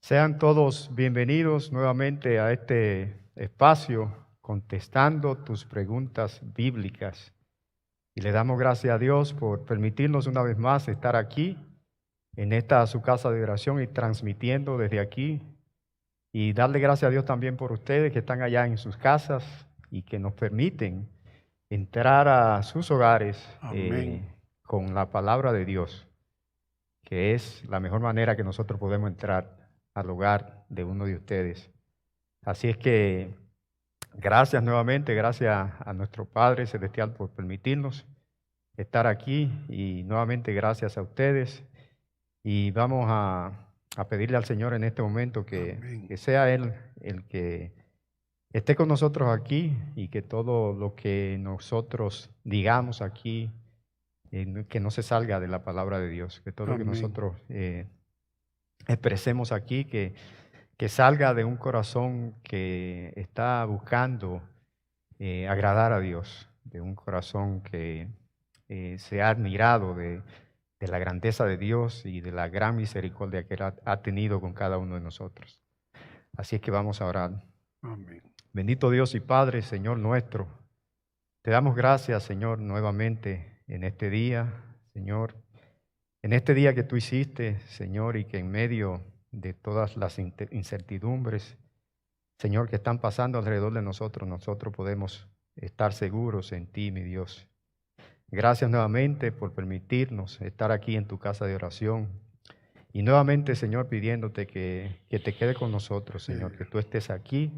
Sean todos bienvenidos nuevamente a este espacio contestando tus preguntas bíblicas. Y le damos gracias a Dios por permitirnos una vez más estar aquí en esta su casa de oración y transmitiendo desde aquí. Y darle gracias a Dios también por ustedes que están allá en sus casas y que nos permiten entrar a sus hogares Amén. con la palabra de Dios, que es la mejor manera que nosotros podemos entrar al hogar de uno de ustedes. Así es que gracias nuevamente, gracias a nuestro Padre Celestial por permitirnos estar aquí y nuevamente gracias a ustedes. Y vamos a pedirle al Señor en este momento Amén. que sea Él el que esté con nosotros aquí y que todo lo que nosotros digamos aquí, que no se salga de la palabra de Dios, que todo lo que Amén. nosotros expresemos aquí, que salga de un corazón que está buscando agradar a Dios, de un corazón que se ha admirado de la grandeza de Dios y de la gran misericordia que Él ha tenido con cada uno de nosotros. Así es que vamos a orar. Amén. Bendito Dios y Padre, Señor nuestro, te damos gracias, Señor, nuevamente en este día, Señor, en este día que tú hiciste, Señor, y que en medio de todas las incertidumbres, Señor, que están pasando alrededor de nosotros, nosotros podemos estar seguros en ti, mi Dios. Gracias nuevamente por permitirnos estar aquí en tu casa de oración. Y nuevamente, Señor, pidiéndote que te quede con nosotros, Señor, que tú estés aquí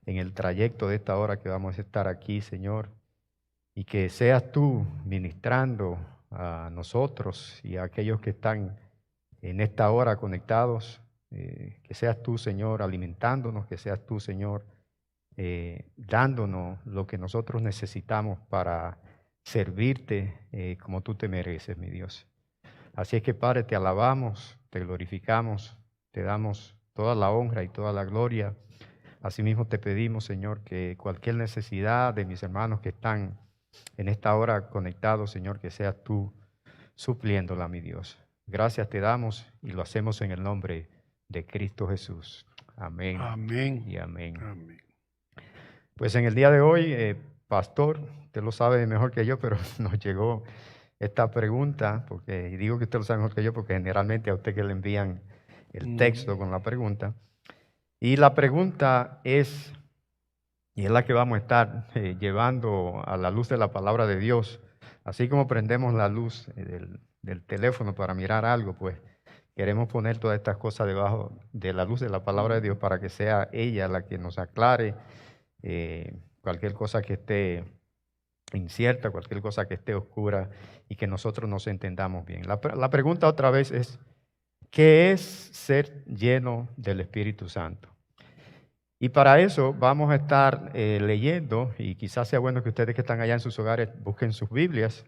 en el trayecto de esta hora que vamos a estar aquí, Señor, y que seas tú ministrando a nosotros y a aquellos que están en esta hora conectados, que seas tú, Señor, alimentándonos, que seas tú, Señor, dándonos lo que nosotros necesitamos para servirte como tú te mereces, mi Dios. Así es que, Padre, te alabamos, te glorificamos, te damos toda la honra y toda la gloria. Asimismo te pedimos, Señor, que cualquier necesidad de mis hermanos que están en esta hora conectados, Señor, que seas tú supliéndola, mi Dios. Gracias te damos y lo hacemos en el nombre de Cristo Jesús. Amén Amén. y amén. Amén. Pues en el día de hoy, pastor, usted lo sabe mejor que yo, pero nos llegó esta pregunta, y digo que usted lo sabe mejor que yo, porque generalmente a usted que le envían el texto con la pregunta. Y la pregunta es, y es la que vamos a estar llevando a la luz de la palabra de Dios, así como prendemos la luz del teléfono para mirar algo, pues queremos poner todas estas cosas debajo de la luz de la palabra de Dios para que sea ella la que nos aclare cualquier cosa que esté incierta, cualquier cosa que esté oscura y que nosotros nos entendamos bien. La pregunta otra vez es, ¿qué es ser lleno del Espíritu Santo? Y para eso vamos a estar leyendo, y quizás sea bueno que ustedes que están allá en sus hogares busquen sus Biblias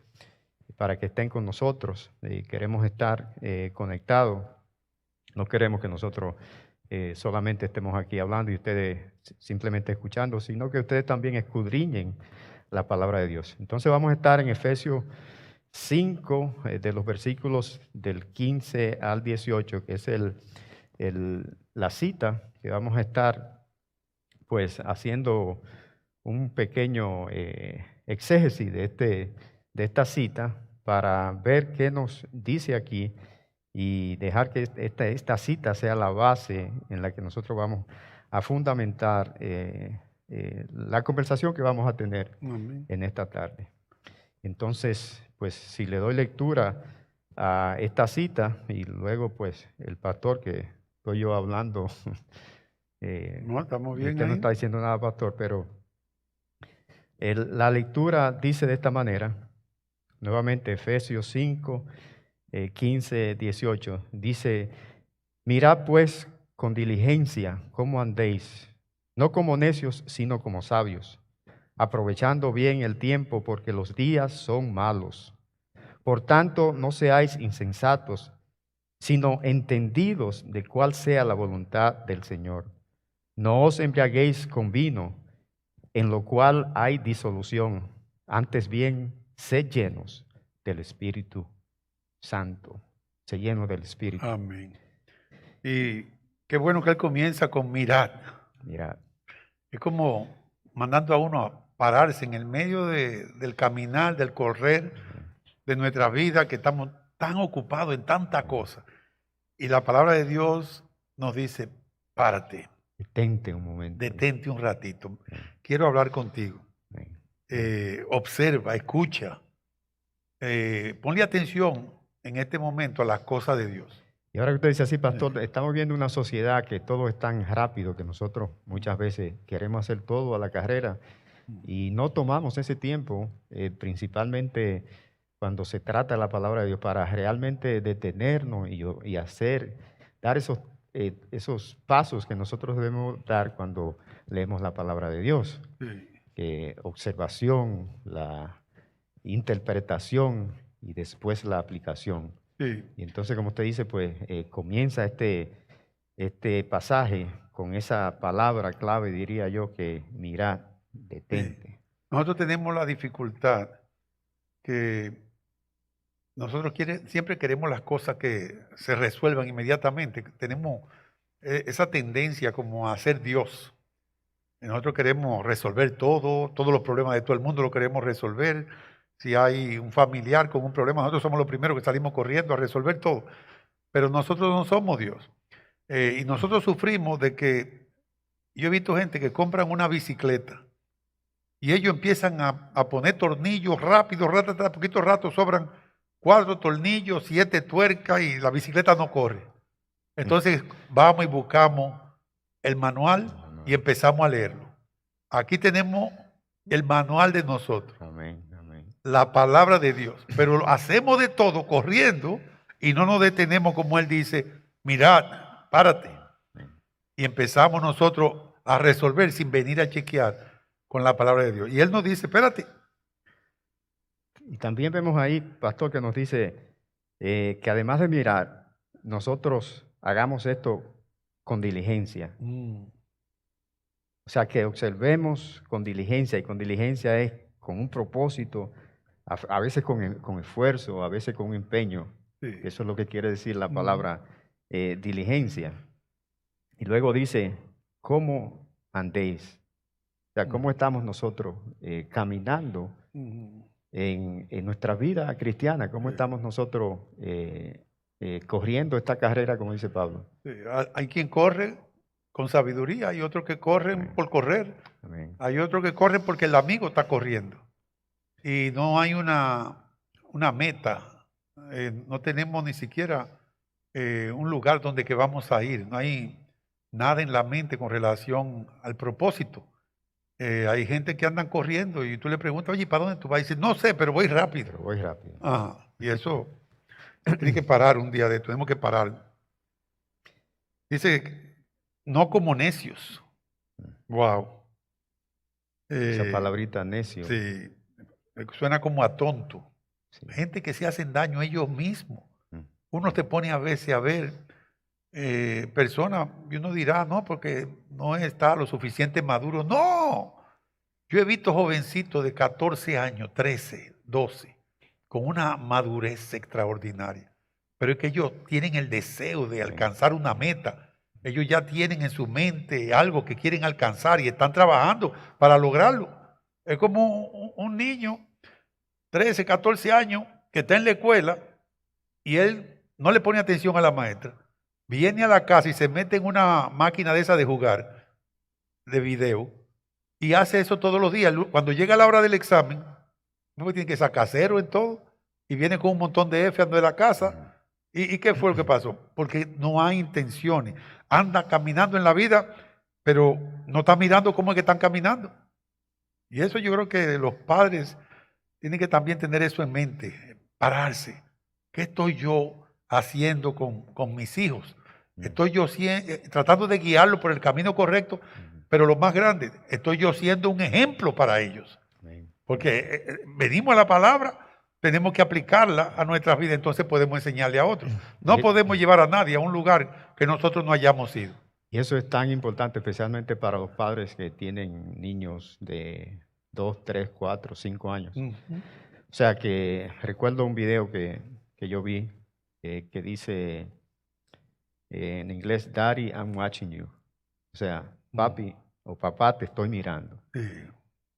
para que estén con nosotros. Queremos estar conectados, no queremos que nosotros solamente estemos aquí hablando y ustedes simplemente escuchando, sino que ustedes también escudriñen la palabra de Dios. Entonces vamos a estar en Efesios 5, de los versículos del 15 al 18, que es la cita que vamos a estar pues haciendo un pequeño exégesis de esta cita para ver qué nos dice aquí y dejar que esta cita sea la base en la que nosotros vamos a fundamentar la conversación que vamos a tener Amén. en esta tarde. Entonces, pues si le doy lectura a esta cita y luego pues el pastor que estoy yo hablando, No, estamos y bien usted no ahí. está diciendo nada, pastor, pero la lectura dice de esta manera, nuevamente Efesios 5, 15, 18, dice, mirad pues con diligencia cómo andéis, no como necios, sino como sabios, aprovechando bien el tiempo porque los días son malos. Por tanto, no seáis insensatos, sino entendidos de cuál sea la voluntad del Señor. No os embriaguéis con vino, en lo cual hay disolución. Antes bien, sed llenos del Espíritu Santo. Sed llenos del Espíritu. Amén. Y Qué bueno que él comienza con mirad. Mirad. Es como mandando a uno a pararse en el medio del caminar, del correr de nuestra vida, que estamos tan ocupados en tanta cosa. Y la palabra de Dios nos dice, párate, Detente un momento. detente un ratito. Quiero hablar contigo. Observa, escucha. Ponle atención en este momento a las cosas de Dios. Y ahora que usted dice así, pastor, estamos viendo una sociedad que todo es tan rápido que nosotros muchas veces queremos hacer todo a la carrera y no tomamos ese tiempo, principalmente cuando se trata de la palabra de Dios, para realmente detenernos y dar esos pasos que nosotros debemos dar cuando leemos la palabra de Dios. Sí. Observación, la interpretación y después la aplicación. Sí. Y entonces, como usted dice, pues comienza este pasaje con esa palabra clave, diría yo, que mirad, detente. Sí. Nosotros tenemos la dificultad que nosotros siempre queremos las cosas que se resuelvan inmediatamente. Tenemos esa tendencia como a ser Dios. Nosotros queremos resolver todos los problemas de todo el mundo lo queremos resolver. Si hay un familiar con un problema, nosotros somos los primeros que salimos corriendo a resolver todo. Pero nosotros no somos Dios. Y nosotros sufrimos de que, yo he visto gente que compran una bicicleta y ellos empiezan a poner tornillos rápido, a poquito rato sobran 4 tornillos, 7 tuercas y la bicicleta no corre. Entonces vamos y buscamos el manual y empezamos a leerlo. Aquí tenemos el manual de nosotros. Amén, amén. La palabra de Dios. Pero hacemos de todo corriendo y no nos detenemos como Él dice, mirad, párate. Y empezamos nosotros a resolver sin venir a chequear con la palabra de Dios. Y Él nos dice, espérate. Y también vemos ahí, pastor, que nos dice que además de mirar, nosotros hagamos esto con diligencia. O sea, que observemos con diligencia, y con diligencia es con un propósito, a veces con esfuerzo, a veces con un empeño. Sí. Eso es lo que quiere decir la palabra diligencia. Y luego dice, ¿cómo andéis? O sea, ¿cómo estamos nosotros caminando en nuestra vida cristiana? ¿Cómo estamos nosotros corriendo esta carrera, como dice Pablo? Sí. Hay quien corre con sabiduría, hay otros que corren por correr. Amén. Hay otros que corren porque el amigo está corriendo. Y no hay una meta. No tenemos ni siquiera un lugar donde que vamos a ir. No hay nada en la mente con relación al propósito. Hay gente que andan corriendo y tú le preguntas, oye, ¿para dónde tú vas? Y dice, no sé, pero voy rápido. Pero voy rápido. Y eso tiene que parar un día de esto. Tenemos que parar. Dice, no como necios. Wow. Esa palabrita necio. Sí, suena como a tonto. Sí. Gente que se hacen daño a ellos mismos. Uno te pone a veces a ver personas y uno dirá, no, porque no está lo suficiente maduro. No, yo he visto jovencitos de 14 años, 13, 12, con una madurez extraordinaria. Pero es que ellos tienen el deseo de alcanzar una meta. Ellos ya tienen en su mente algo que quieren alcanzar y están trabajando para lograrlo. Es como un niño, 13, 14 años, que está en la escuela y él no le pone atención a la maestra. Viene a la casa y se mete en una máquina de esa de jugar, de video, y hace eso todos los días. Cuando llega la hora del examen, uno tiene que sacar cero en todo, y viene con un montón de F ando de la casa. ¿Y qué fue lo que pasó? Porque no hay intenciones. Anda caminando en la vida, pero no está mirando cómo es que están caminando. Y eso yo creo que los padres tienen que también tener eso en mente, pararse. ¿Qué estoy yo haciendo con mis hijos? Estoy yo tratando de guiarlos por el camino correcto, pero lo más grande, estoy yo siendo un ejemplo para ellos. Porque venimos a la palabra, tenemos que aplicarla a nuestras vidas, entonces podemos enseñarle a otros. No podemos llevar a nadie a un lugar que nosotros no hayamos ido. Y eso es tan importante, especialmente para los padres que tienen niños de 2, 3, 4, 5 años. O sea que recuerdo un video que yo vi que dice, En inglés, Daddy, I'm watching you. O sea, papi o papá, te estoy mirando. Sí.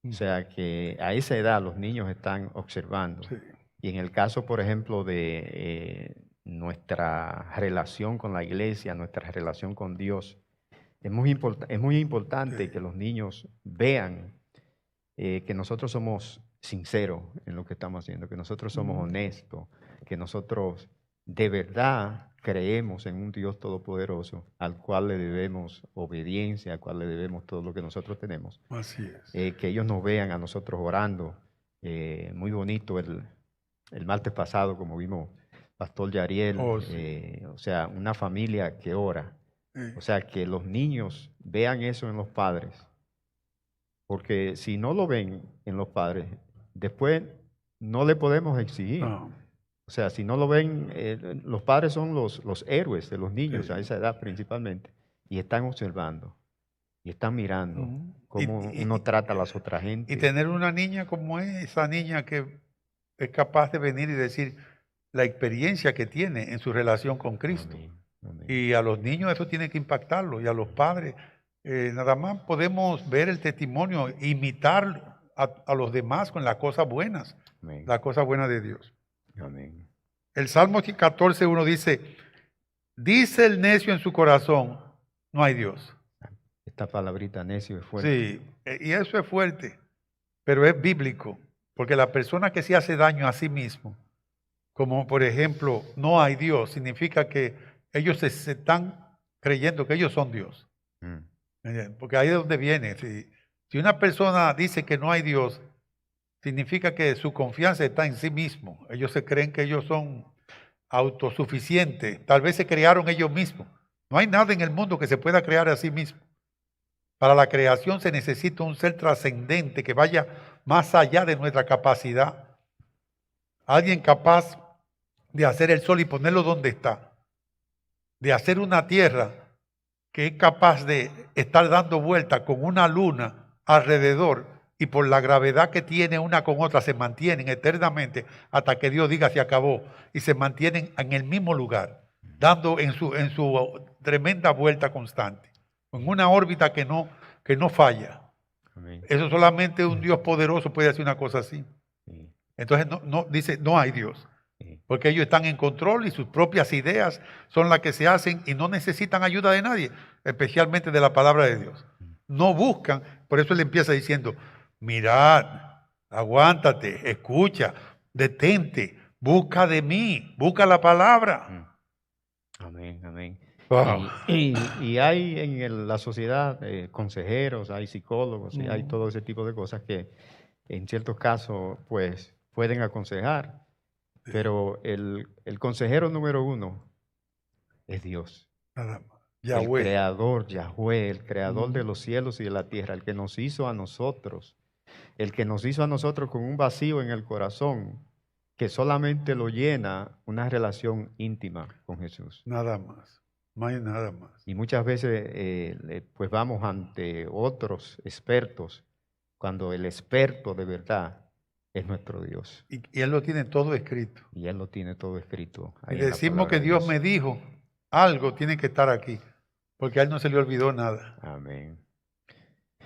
O sea, que a esa edad los niños están observando. Sí. Y en el caso, por ejemplo, de nuestra relación con la iglesia, nuestra relación con Dios, es muy importante Sí. que los niños vean que nosotros somos sinceros en lo que estamos haciendo, que nosotros somos honestos, que nosotros de verdad creemos en un Dios todopoderoso al cual le debemos obediencia, al cual le debemos todo lo que nosotros tenemos. Así es. Que ellos nos vean a nosotros orando. Muy bonito el martes pasado, como vimos Pastor Yariel, Oh, sí. o sea, una familia que ora. Sí. O sea, que los niños vean eso en los padres. Porque si no lo ven en los padres, después no le podemos exigir. No. O sea, si no lo ven, los padres son los héroes de los niños Sí. a esa edad principalmente. Y están observando. Y están mirando cómo uno trata a las otras gente. Y tener una niña como esa niña que es capaz de venir y decir la experiencia que tiene en su relación con Cristo. Amén, amén. Y a los niños eso tiene que impactarlo. Y a los padres, nada más podemos ver el testimonio, imitar a los demás con las cosas buenas, Amén. las cosas buenas de Dios. Amén. El Salmo 14:1 dice el necio en su corazón, no hay Dios. Esta palabrita necio es fuerte. Sí, y eso es fuerte, pero es bíblico, porque la persona que se hace daño a sí mismo, como por ejemplo, no hay Dios, significa que ellos se están creyendo que ellos son Dios. Porque ahí es donde viene. Si una persona dice que no hay Dios, significa que su confianza está en sí mismo. Ellos se creen que ellos son autosuficientes. Tal vez se crearon ellos mismos. No hay nada en el mundo que se pueda crear a sí mismo. Para la creación se necesita un ser trascendente que vaya más allá de nuestra capacidad. Alguien capaz de hacer el sol y ponerlo donde está. De hacer una tierra que es capaz de estar dando vueltas con una luna alrededor y por la gravedad que tiene una con otra se mantienen eternamente hasta que Dios diga se acabó y se mantienen en el mismo lugar, dando en su tremenda vuelta constante, en una órbita que no falla. Amén. Eso solamente un Dios poderoso puede hacer una cosa así. Sí. Entonces dice no hay Dios. Porque ellos están en control y sus propias ideas son las que se hacen y no necesitan ayuda de nadie, especialmente de la palabra de Dios. No buscan, por eso él empieza diciendo, mirad, aguántate, escucha, detente, busca de mí, busca la palabra. Amén, amén. Wow. Y hay en la sociedad consejeros, hay psicólogos, y hay todo ese tipo de cosas que en ciertos casos pues pueden aconsejar. Pero el consejero número uno es Dios. Nada más. El creador, Yahweh, el creador de los cielos y de la tierra, el que nos hizo a nosotros, con un vacío en el corazón que solamente lo llena una relación íntima con Jesús. Nada más, no hay nada más. Y muchas veces pues vamos ante otros expertos, cuando el experto de verdad es nuestro Dios. Y Él lo tiene todo escrito. Y Él lo tiene todo escrito. Y decimos que Dios me dijo, algo tiene que estar aquí, porque a Él no se le olvidó nada. Amén.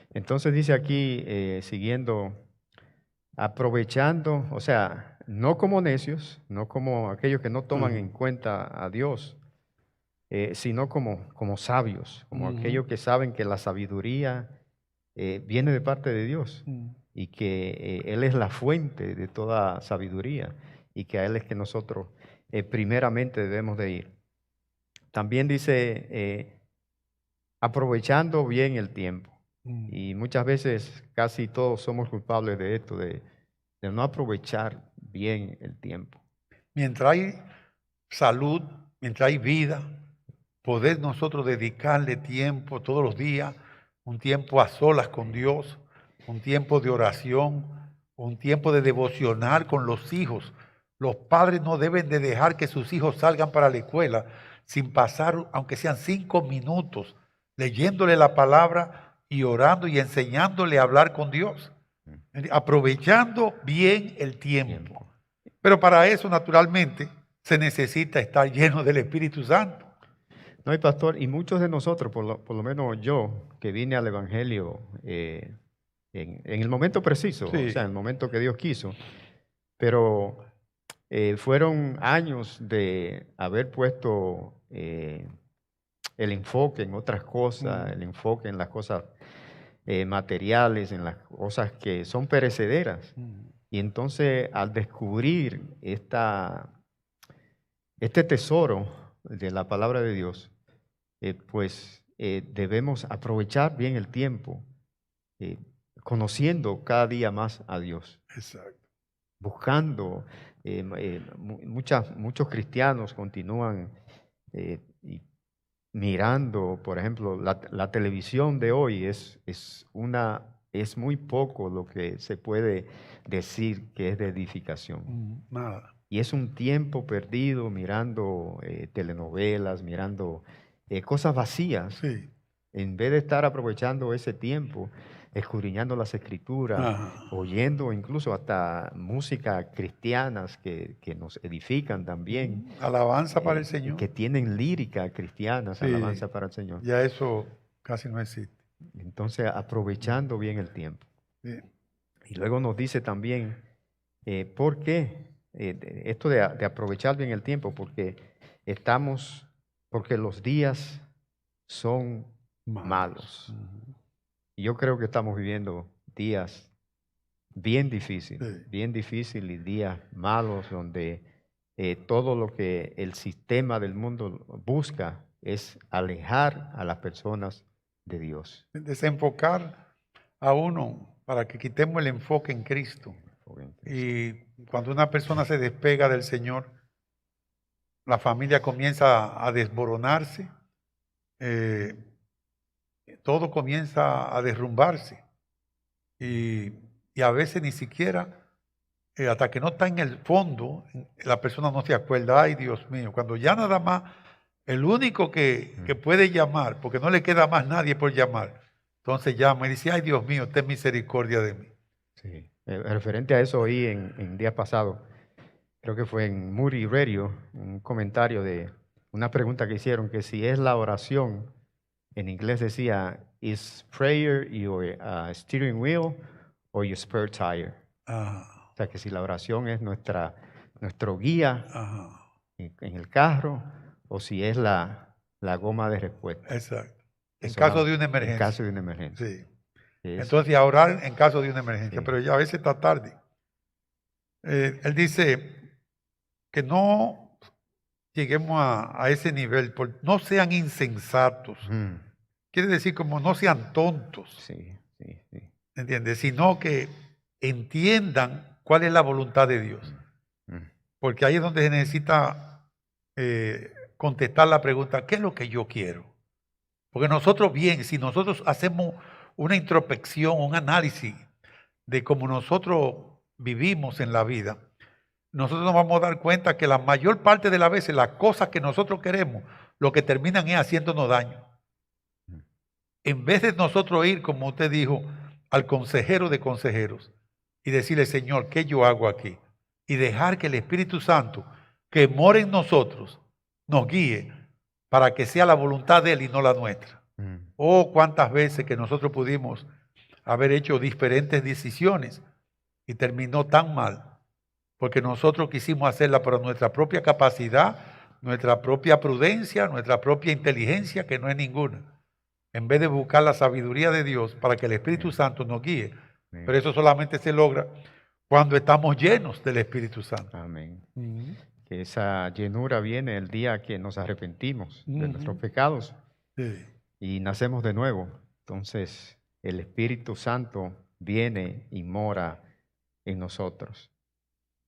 Entonces dice aquí, siguiendo, aprovechando, o sea, no como necios, no como aquellos que no toman en cuenta a Dios, sino como sabios, como aquellos que saben que la sabiduría viene de parte de Dios. Y que Él es la fuente de toda sabiduría y que a Él es que nosotros primeramente debemos de ir. También dice, aprovechando bien el tiempo. Y muchas veces casi todos somos culpables de esto, de no aprovechar bien el tiempo. Mientras hay salud, mientras hay vida, poder nosotros dedicarle tiempo todos los días, un tiempo a solas con Dios, un tiempo de oración, un tiempo de devocionar con los hijos. Los padres no deben de dejar que sus hijos salgan para la escuela sin pasar, aunque sean 5 minutos, leyéndole la palabra y orando y enseñándole a hablar con Dios. Aprovechando bien el tiempo. Pero para eso, naturalmente, se necesita estar lleno del Espíritu Santo. No, y pastor, y muchos de nosotros, por lo menos yo, que vine al Evangelio en el momento preciso, o Sí. sea, en el momento que Dios quiso, pero fueron años de haber puesto el enfoque en otras cosas, el enfoque en las cosas materiales, en las cosas que son perecederas. Y entonces al descubrir este tesoro de la palabra de Dios, pues debemos aprovechar bien el tiempo, eh, conociendo cada día más a Dios, Exacto. buscando. Muchos cristianos continúan y mirando, por ejemplo, la televisión de hoy es muy poco lo que se puede decir que es de edificación. Nada. Y es un tiempo perdido mirando telenovelas, mirando cosas vacías, Sí. en vez de estar aprovechando ese tiempo, escudriñando las escrituras, Ajá. oyendo incluso hasta música cristianas que nos edifican también, Alabanza para el y Señor. que tienen lírica cristianas, Sí. alabanza para el Señor. Ya eso casi no existe. Entonces, aprovechando bien el tiempo. Sí. Y luego nos dice también, ¿por qué? Esto de aprovechar bien el tiempo, porque los días son malos. Y yo creo que estamos viviendo días bien difíciles, y días malos donde todo lo que el sistema del mundo busca es alejar a las personas de Dios. Desenfocar a uno para que quitemos el enfoque en Cristo. Y cuando una persona se despega del Señor, la familia comienza a desboronarse, todo comienza a derrumbarse. Y a veces ni siquiera, hasta que no está en el fondo, la persona no se acuerda, ay Dios mío, cuando ya nada más, el único que puede llamar, porque no le queda más nadie por llamar, entonces llama y dice, ay Dios mío, ten misericordia de mí. Sí. Referente a eso, oí en días pasados, creo que fue en Moody Radio, un comentario de una pregunta que hicieron, que si es la oración, en inglés decía, ¿is prayer your steering wheel or your spare tire? O sea, que si la oración es nuestro guía en el carro, o si es la goma de respuesta. Exacto. En Eso caso de una emergencia. En caso de una emergencia. Sí. Es- Entonces, a orar en caso de una emergencia, Sí. pero ya a veces está tarde. Él dice que no lleguemos a ese nivel, no sean insensatos. Quiere decir como no sean tontos, Sí, sí, sí. ¿entiendes? Sino que entiendan cuál es la voluntad de Dios. Porque ahí es donde se necesita contestar la pregunta, ¿qué es lo que yo quiero? Porque nosotros bien, si nosotros hacemos una introspección, un análisis de cómo nosotros vivimos en la vida, nosotros nos vamos a dar cuenta que la mayor parte de las veces las cosas que nosotros queremos, lo que terminan es haciéndonos daño. En vez de nosotros ir, como usted dijo, al consejero de consejeros y decirle, Señor, ¿qué yo hago aquí? Y dejar que el Espíritu Santo, que mora en nosotros, nos guíe para que sea la voluntad de Él y no la nuestra. Oh, cuántas veces que nosotros pudimos haber hecho diferentes decisiones y terminó tan mal, porque nosotros quisimos hacerla por nuestra propia capacidad, nuestra propia prudencia, nuestra propia inteligencia, que no es ninguna, en vez de buscar la sabiduría de Dios para que el Espíritu Santo nos guíe. Pero eso solamente se logra cuando estamos llenos del Espíritu Santo. Amén. Que esa llenura viene el día que nos arrepentimos de nuestros pecados y nacemos de nuevo. Entonces, el Espíritu Santo viene y mora en nosotros.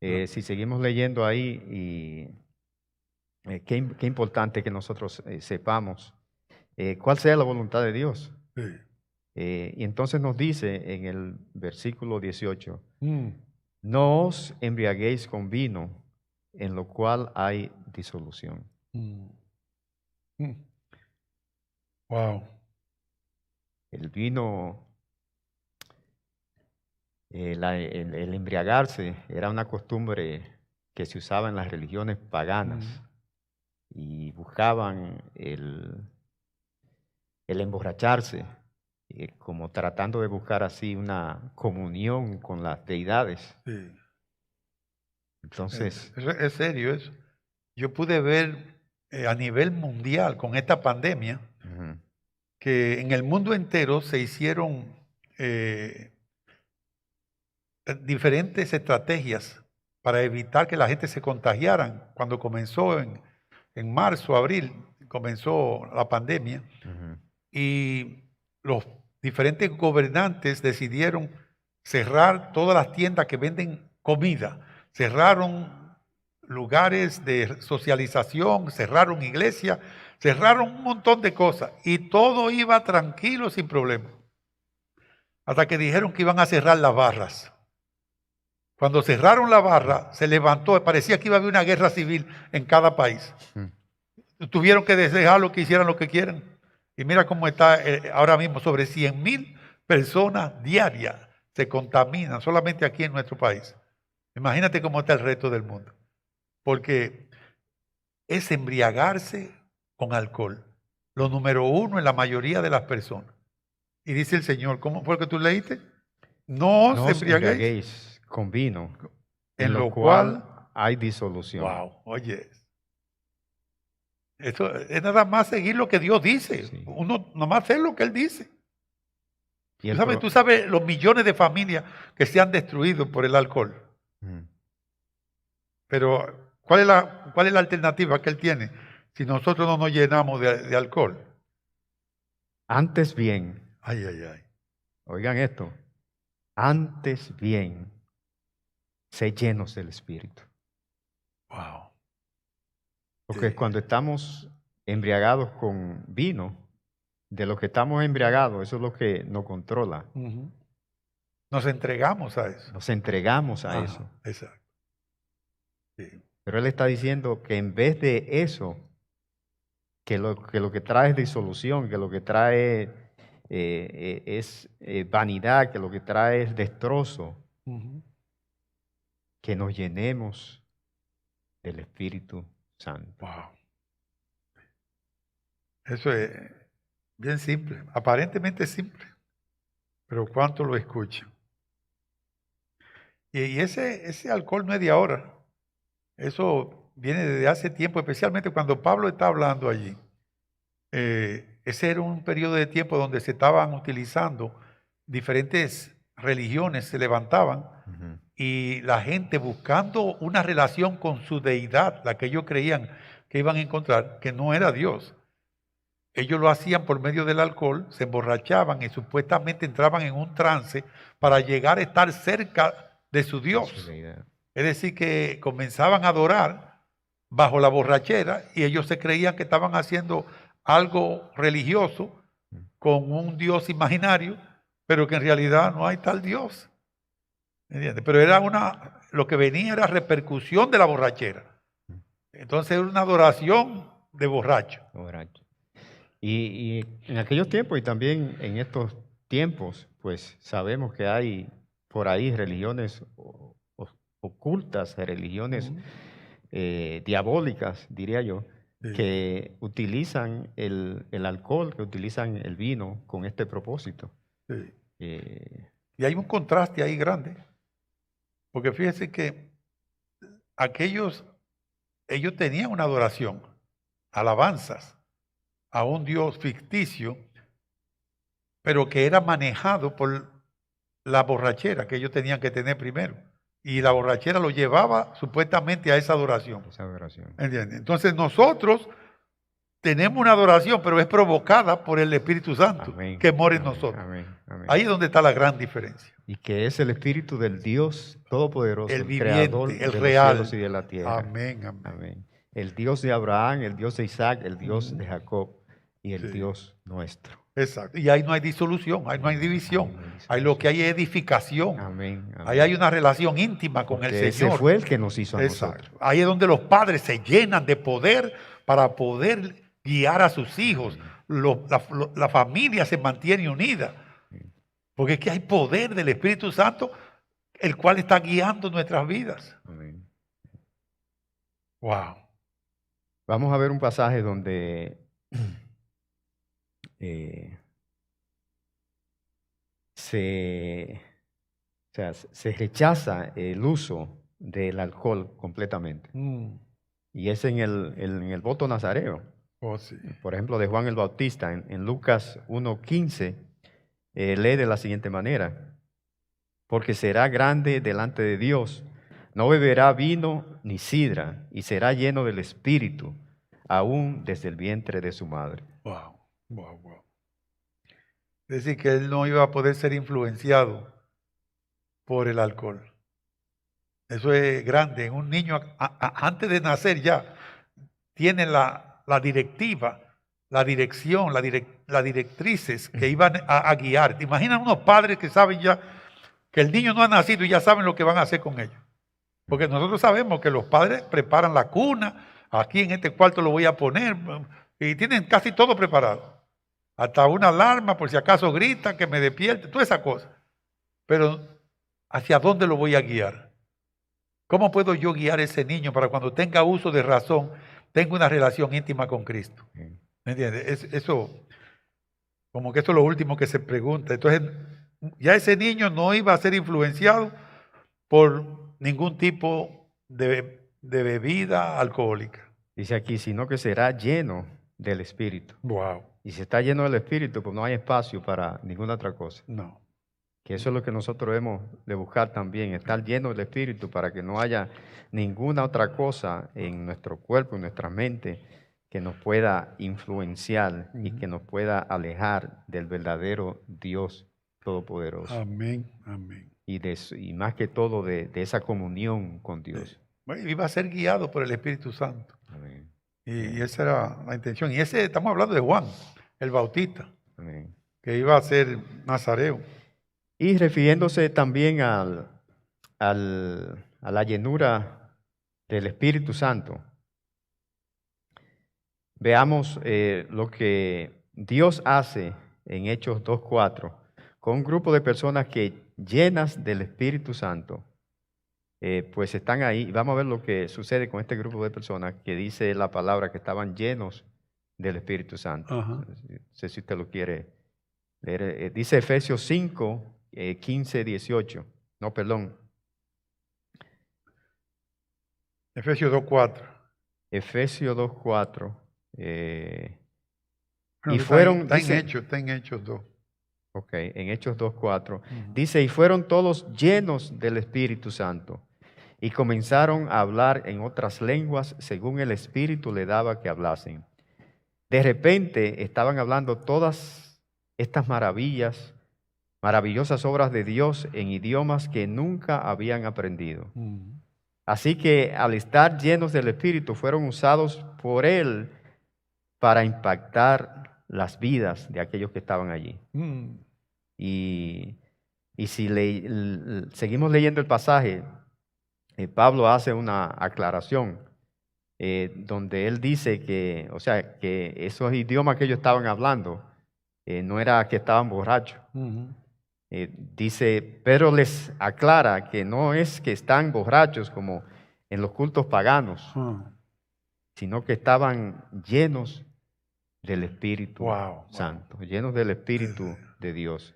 Si seguimos leyendo ahí, qué importante que nosotros sepamos cuál sea la voluntad de Dios. Y entonces nos dice en el versículo 18, no os embriaguéis con vino, en lo cual hay disolución. Wow. El vino, el embriagarse era una costumbre que se usaba en las religiones paganas. y buscaban el emborracharse, como tratando de buscar así una comunión con las deidades. Sí. Entonces, Es serio eso. Yo pude ver a nivel mundial con esta pandemia ujú, que en el mundo entero se hicieron diferentes estrategias para evitar que la gente se contagiaran. Cuando comenzó en marzo, abril, comenzó la pandemia ujú, y los diferentes gobernantes decidieron cerrar todas las tiendas que venden comida, cerraron lugares de socialización, cerraron iglesias, cerraron un montón de cosas y todo iba tranquilo sin problema. Hasta que dijeron que iban a cerrar las barras. Cuando cerraron la barra, se levantó, parecía que iba a haber una guerra civil en cada país. ujú. Tuvieron que dejarlo que hicieran lo que quieran. Y mira cómo está ahora mismo, sobre 100,000 personas diarias se contaminan solamente aquí en nuestro país. Imagínate cómo está el resto del mundo. Porque es embriagarse con alcohol. Lo número uno en la mayoría de las personas. Y dice el Señor, ¿cómo fue que tú leíste? No No os os embriaguéis, embriaguéis con vino, en en lo lo cual, cual hay disolución. wow, oye, eso es nada más seguir lo que Dios dice. Sí. Uno nada más hacer lo que Él dice. Y Tú sabes los millones de familias que se han destruido por el alcohol. Ujú. Pero, ¿cuál es la alternativa que Él tiene si nosotros no nos llenamos de alcohol? Antes bien, Ay, ay, ay. oigan esto, antes bien, sé llenos del Espíritu. Wow. Porque Sí. cuando estamos embriagados con vino, de lo que estamos embriagados, eso es lo que nos controla. Ujú. Nos entregamos a eso. Nos entregamos a Ajá, eso. exacto. Sí. Pero Él está diciendo que en vez de eso, que lo que trae es disolución, que lo que trae es vanidad, que lo que trae es destrozo, Ujú. que nos llenemos del Espíritu Santo. Wow. Eso es bien simple, aparentemente simple, pero ¿cuánto lo escuchan? Y ese alcohol no es de ahora, eso viene desde hace tiempo, especialmente cuando Pablo está hablando allí. Ese era un periodo de tiempo donde se estaban utilizando diferentes religiones, se levantaban Ujú. y la gente buscando una relación con su deidad, la que ellos creían que iban a encontrar, que no era Dios. Ellos lo hacían por medio del alcohol, se emborrachaban y supuestamente entraban en un trance para llegar a estar cerca de su Su Dios. deidad. Es decir, que comenzaban a adorar bajo la borrachera y ellos se creían que estaban haciendo algo religioso con un Dios imaginario, pero que en realidad no hay tal Dios. ¿Entiendes? Pero lo que venía era repercusión de la borrachera. Entonces era una adoración de borracho. Borracho. Y en aquellos tiempos y también en estos tiempos, pues sabemos que hay por ahí religiones ocultas, religiones diabólicas, diría yo, Sí, que utilizan el alcohol, que utilizan el vino con este propósito. sí. Eh, Y hay un contraste ahí grande, porque fíjense que ellos tenían una adoración, alabanzas a un Dios ficticio, pero que era manejado por la borrachera que ellos tenían que tener primero. Y la borrachera lo llevaba supuestamente a esa adoración. esa adoración. ¿Entiendes? Entonces nosotros tenemos una adoración, pero es provocada por el Espíritu Santo Amén, que mora en amén, nosotros. amén, amén. Ahí es donde está la gran diferencia. Y que es el Espíritu del Dios Todopoderoso, El el Creador viviente, el de los real. cielos y de la tierra. Amén, amén. Amén. El Dios de Abraham, el Dios de Isaac, el Dios de Ujú. Jacob y el Sí. Dios nuestro. Exacto. Y ahí no hay disolución, ahí no hay división. Ahí no hay Ahí lo que hay es edificación. Amén, amén. Ahí hay una relación íntima con Porque el ese Señor. fue el que nos hizo a Exacto. nosotros. Ahí es donde los padres se llenan de poder para poder guiar a sus hijos. La familia se mantiene unida. Porque es que hay poder del Espíritu Santo, el cual está guiando nuestras vidas. Amén. Wow. Vamos a ver un pasaje donde eh, se, o sea, se rechaza el uso del alcohol completamente. Y es en el voto nazareo. Oh, sí. Por ejemplo, de Juan el Bautista, en Lucas 1:15, lee de la siguiente manera: porque será grande delante de Dios, no beberá vino ni sidra, y será lleno del Espíritu, aún desde el vientre de su madre. Wow, wow, wow. Es decir, que él no iba a poder ser influenciado por el alcohol. Eso es grande. En un niño, antes de nacer ya, tiene la directiva, la dirección, las directrices que iban a guiar. ¿Te imaginas unos padres que saben ya que el niño no ha nacido y ya saben lo que van a hacer con ellos? Porque nosotros sabemos que los padres preparan la cuna, aquí en este cuarto lo voy a poner, y tienen casi todo preparado. Hasta una alarma por si acaso grita, que me despierte, toda esa cosa. Pero, ¿hacia dónde lo voy a guiar? ¿Cómo puedo yo guiar a ese niño para cuando tenga uso de razón, tenga una relación íntima con Cristo? ¿Me entiendes? Eso, como que eso es lo último que se pregunta. Entonces, ya ese niño no iba a ser influenciado por ningún tipo de bebida alcohólica. Dice aquí, sino que será lleno del Espíritu. Wow. Y si está lleno del Espíritu, pues no hay espacio para ninguna otra cosa. No. Que eso es lo que nosotros debemos de buscar también, estar lleno del Espíritu para que no haya ninguna otra cosa en nuestro cuerpo, en nuestra mente, que nos pueda influenciar y que nos pueda alejar del verdadero Dios Todopoderoso. Amén, amén. Y más que todo de esa comunión con Dios. Bueno, iba a ser guiado por el Espíritu Santo. Amén. Y esa era la intención. Y estamos hablando de Juan, el Bautista, Amén. que iba a ser nazareo. Y refiriéndose también a la llenura del Espíritu Santo, veamos lo que Dios hace en Hechos 2:4 con un grupo de personas que llenas del Espíritu Santo, pues están ahí. Y vamos a ver lo que sucede con este grupo de personas que dice la palabra que estaban llenos del Espíritu Santo. Ajá. No sé si usted lo quiere leer. Dice Efesios 5, 15, 18. No, perdón. Efesios 2:4. Efesios 2:4. Bueno, Y fueron, está dice, en Hechos 2. ok, en Hechos 2:4, dice, y fueron todos llenos del Espíritu Santo y comenzaron a hablar en otras lenguas según el Espíritu le daba que hablasen. De repente estaban hablando todas estas maravillosas obras de Dios en idiomas que nunca habían aprendido. Así que al estar llenos del Espíritu fueron usados por Él para impactar las vidas de aquellos que estaban allí. Y si seguimos leyendo el pasaje, Pablo hace una aclaración donde él dice que, o sea, que esos idiomas que ellos estaban hablando no era que estaban borrachos. Dice, Pedro les aclara que no es que están borrachos como en los cultos paganos, sino que estaban llenos del Espíritu Santo, llenos del Espíritu de Dios.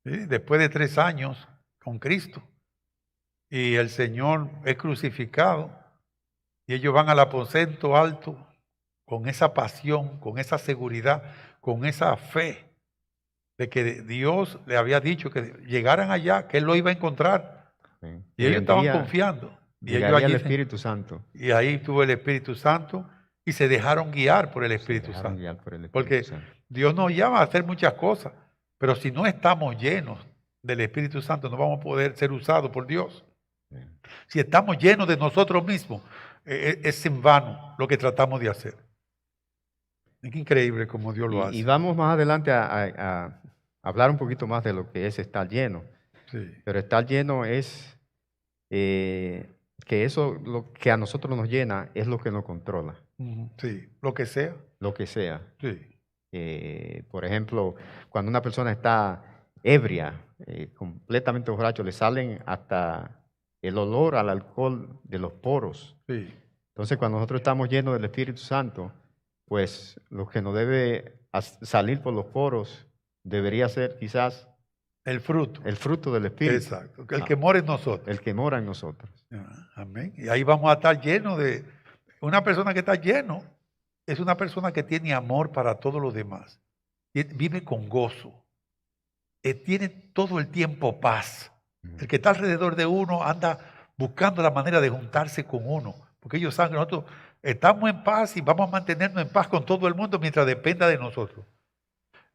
¿Sí? Después de 3 años con Cristo y el Señor es crucificado y ellos van al aposento alto con esa pasión, con esa seguridad, con esa fe de que Dios le había dicho que llegaran allá, que Él lo iba a encontrar. Sí. Y ellos estaban confiando. Y ellos allí, el Espíritu Santo. Y ahí tuvo el Espíritu Santo y se dejaron guiar por el Espíritu Santo. Porque Dios nos llama a hacer muchas cosas, pero si no estamos llenos del Espíritu Santo no vamos a poder ser usados por Dios. Si estamos llenos de nosotros mismos, es en vano lo que tratamos de hacer. Es increíble como Dios lo hace. Y vamos más adelante a hablar un poquito más de lo que es estar lleno. Sí. Pero estar lleno es que eso, lo que a nosotros nos llena, es lo que nos controla. Sí, lo que sea. Lo que sea. Sí. Por ejemplo, cuando una persona está ebria, completamente borracho, le salen hasta el olor al alcohol de los poros. Sí. Entonces, cuando nosotros estamos llenos del Espíritu Santo, pues lo que nos debe salir por los poros debería ser quizás El fruto. el fruto del Espíritu. Exacto. El que mora en nosotros. El que mora en nosotros. Amén. Y ahí vamos a estar llenos de... Una persona que está lleno es una persona que tiene amor para todos los demás. Vive con gozo. Tiene todo el tiempo paz. El que está alrededor de uno anda buscando la manera de juntarse con uno. Porque ellos saben que nosotros estamos en paz y vamos a mantenernos en paz con todo el mundo mientras dependa de nosotros.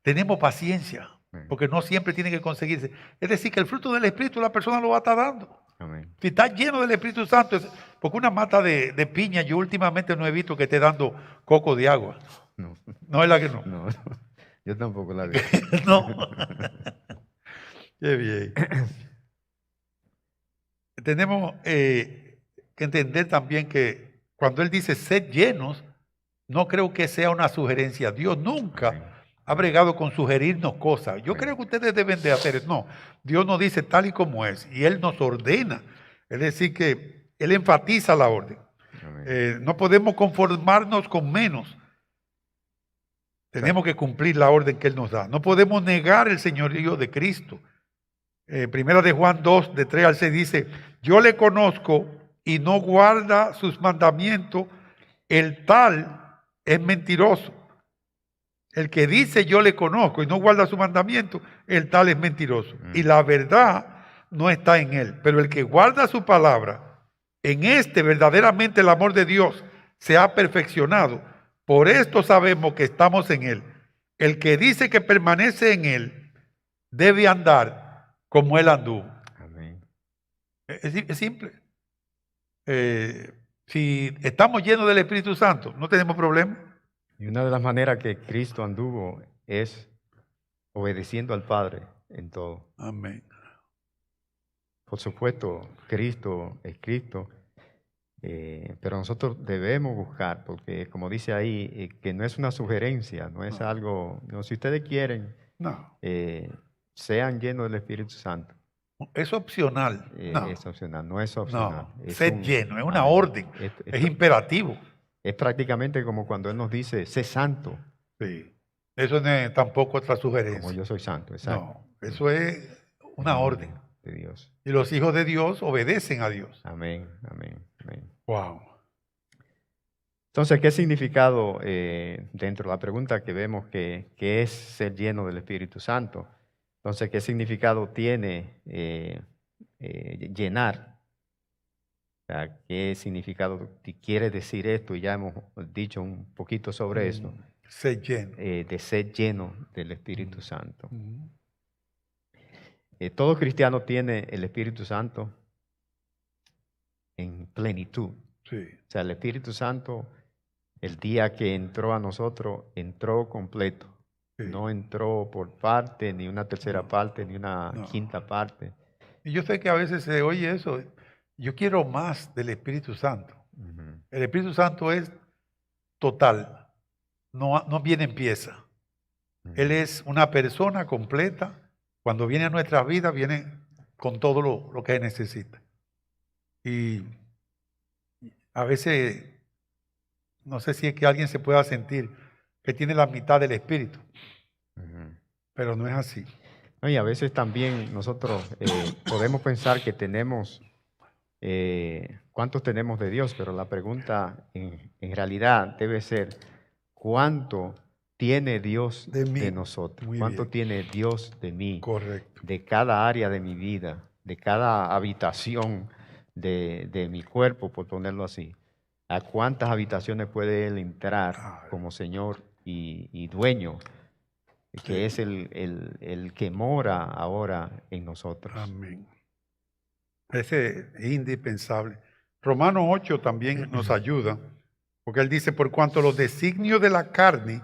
Tenemos paciencia, porque no siempre tiene que conseguirse. Es decir, que el fruto del Espíritu la persona lo va a estar dando. Amén. Si está lleno del Espíritu Santo, porque una mata de piña, yo últimamente no he visto que esté dando coco de agua. No. No es la que no. No, yo tampoco la vi. No. Qué bien. Tenemos que entender también que cuando Él dice sed llenos, no creo que sea una sugerencia. Dios nunca ha bregado con sugerirnos cosas. Yo creo que ustedes deben de hacer eso. No, Dios nos dice tal y como es y Él nos ordena. Es decir, que Él enfatiza la orden. No podemos conformarnos con menos. Tenemos que cumplir la orden que Él nos da. No podemos negar el señorío de Cristo. Primera de Juan 2, de 3 al 6 dice, yo le conozco y no guarda sus mandamientos, el tal es mentiroso. El que dice yo le conozco y no guarda su mandamiento, el tal es mentiroso. Y la verdad no está en él. Pero el que guarda su palabra, en este verdaderamente el amor de Dios se ha perfeccionado. Por esto sabemos que estamos en él. El que dice que permanece en él, debe andar como él anduvo. Amén. Es simple. Si estamos llenos del Espíritu Santo, no tenemos problema. Y una de las maneras que Cristo anduvo es obedeciendo al Padre en todo. Amén. Por supuesto, Cristo es Cristo, pero nosotros debemos buscar, porque como dice ahí, que no es una sugerencia, no es algo, no, si ustedes quieren, sean llenos del Espíritu Santo. Es opcional. Es opcional, no es opcional. No, ser lleno, es una orden, es imperativo. Es prácticamente como cuando Él nos dice, sé santo. Sí, eso no es tampoco otra sugerencia. Como yo soy santo, exacto. No, eso es una orden de Dios. Y los hijos de Dios obedecen a Dios. Amén, amén, amén. Wow. Entonces, ¿qué significado dentro de la pregunta que vemos que es ser lleno del Espíritu Santo? Entonces, ¿qué significado tiene llenar? O sea, ¿qué significado quiere decir esto? Y ya hemos dicho un poquito sobre eso. Ser lleno. De ser lleno del Espíritu Santo. Todo cristiano tiene el Espíritu Santo en plenitud. Sí. O sea, el Espíritu Santo, el día que entró a nosotros, entró completo. Sí. No entró por parte, ni una tercera parte, ni una quinta parte. Y yo sé que a veces se oye eso. Yo quiero más del Espíritu Santo. El Espíritu Santo es total, no viene en pieza. Él es una persona completa. Cuando viene a nuestras vidas, viene con todo lo que necesita. Y a veces, no sé si es que alguien se pueda sentir que tiene la mitad del Espíritu, pero no es así. Y a veces también nosotros podemos pensar que tenemos... ¿cuántos tenemos de Dios? Pero la pregunta en realidad debe ser, ¿cuánto tiene Dios de nosotros? ¿Cuánto tiene Dios de mí? Correcto. De cada área de mi vida, de cada habitación de mi cuerpo, por ponerlo así. ¿A cuántas habitaciones puede Él entrar como Señor y dueño? Que es el que mora ahora en nosotros. Amén. Ese es indispensable. Romanos 8 también nos ayuda, porque él dice, por cuanto los designios de la carne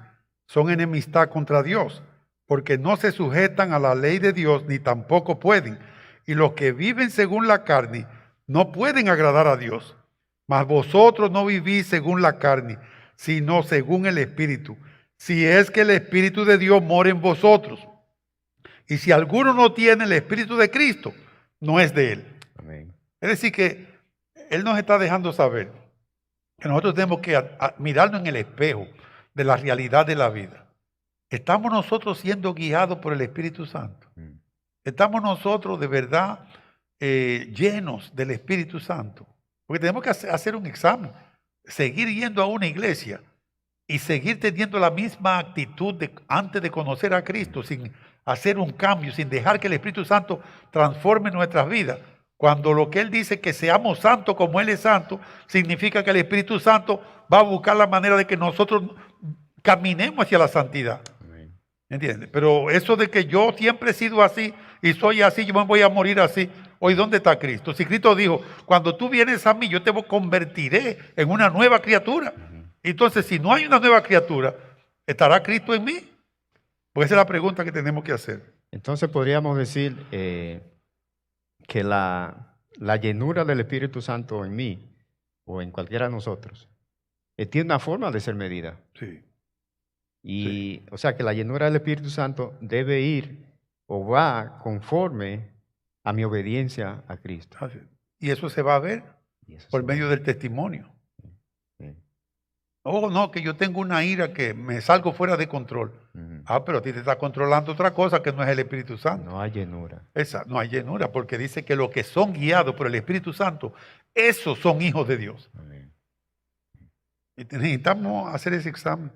son enemistad contra Dios, porque no se sujetan a la ley de Dios, ni tampoco pueden. Y los que viven según la carne no pueden agradar a Dios. Mas vosotros no vivís según la carne, sino según el Espíritu. Si es que el Espíritu de Dios mora en vosotros. Y si alguno no tiene el Espíritu de Cristo, no es de él. Amén. Es decir que Él nos está dejando saber que nosotros tenemos que mirarnos en el espejo de la realidad de la vida. ¿Estamos nosotros siendo guiados por el Espíritu Santo? ¿Estamos nosotros de verdad llenos del Espíritu Santo? Porque tenemos que hacer un examen, seguir yendo a una iglesia y seguir teniendo la misma actitud antes de conocer a Cristo, sin hacer un cambio, sin dejar que el Espíritu Santo transforme nuestras vidas. Cuando lo que Él dice que seamos santos como Él es santo, significa que el Espíritu Santo va a buscar la manera de que nosotros caminemos hacia la santidad. ¿Entiendes? Pero eso de que yo siempre he sido así y soy así, yo me voy a morir así. Hoy, ¿dónde está Cristo? Si Cristo dijo, cuando tú vienes a mí, yo te convertiré en una nueva criatura. Entonces, si no hay una nueva criatura, ¿estará Cristo en mí? Pues esa es la pregunta que tenemos que hacer. Entonces podríamos decir que la llenura del Espíritu Santo en mí o en cualquiera de nosotros tiene una forma de ser medida. Sí. Y, Sí. o sea, que la llenura del Espíritu Santo debe ir o va conforme a mi obediencia a Cristo. Y eso se va a ver por medio del testimonio. Sí. Oh, no, que yo tengo una ira que me salgo fuera de control. Pero a ti te está controlando otra cosa que no es el Espíritu Santo. No hay llenura. No hay llenura, porque dice que los que son guiados por el Espíritu Santo, esos son hijos de Dios. Amén. Y necesitamos hacer ese examen.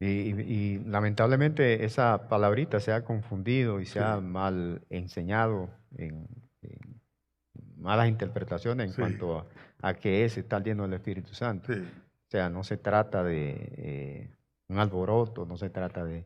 Y lamentablemente esa palabrita se ha confundido y se ha mal enseñado en malas interpretaciones en cuanto a que es estar lleno del Espíritu Santo. Sí. O sea, no se trata de un alboroto, no se trata de,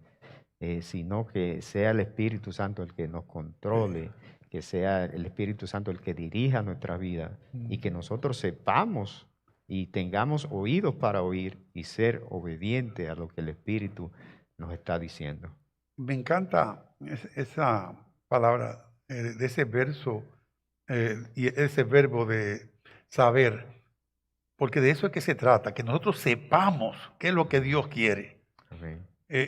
sino que sea el Espíritu Santo el que nos controle, que sea el Espíritu Santo el que dirija nuestra vida y que nosotros sepamos y tengamos oídos para oír y ser obedientes a lo que el Espíritu nos está diciendo. Me encanta esa palabra, de ese verso y ese verbo de saber, porque de eso es que se trata, que nosotros sepamos qué es lo que Dios quiere.